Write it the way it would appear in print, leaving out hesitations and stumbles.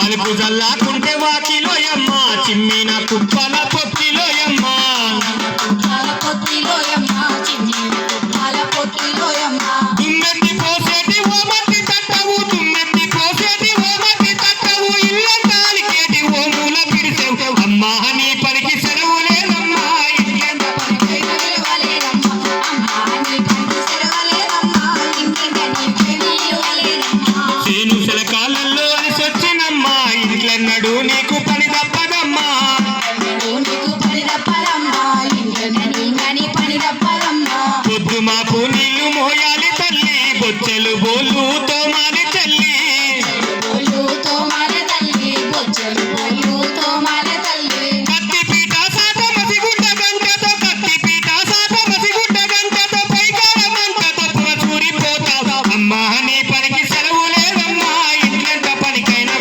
అలుపు జల్లాకుంటే వాకిలోయమ్మ చిమ్మిన కుప్పల పొత్తిలోయమ్మ దుమ్మెత్తి పోసేటి ఓ మట్టి తట్టవు దుమ్మెత్తి పోసేటి ఓ మట్టి తట్టవు ఇళ్ళ తాలికేటి ఓ మూల పిడిసేవు అమ్మా నీ పనికి సెలవు లేదమ్మా ఇంకెంత పనికైనా విలువలేదమ్మా సేను శిలకాలలో అలిసొచ్చినమ్మా ఇంట్లన్నడు నీకు పని తప్పదమ్మా పొద్దు మాపు నీళ్లు మోయాలి తల్లి బొచ్చెలు బోళ్ళు తోమాలి తల్లి కత్తిపీట సాట మసిగుడ్డ గంటతో కత్తిపీట సాట మసిగుడ్డ గంటతో పైకార మంటతో పురచూరిపోతావు అమ్మా నీ పనికి సెలవు లేదమ్మా ఇంకెంత పనికైనా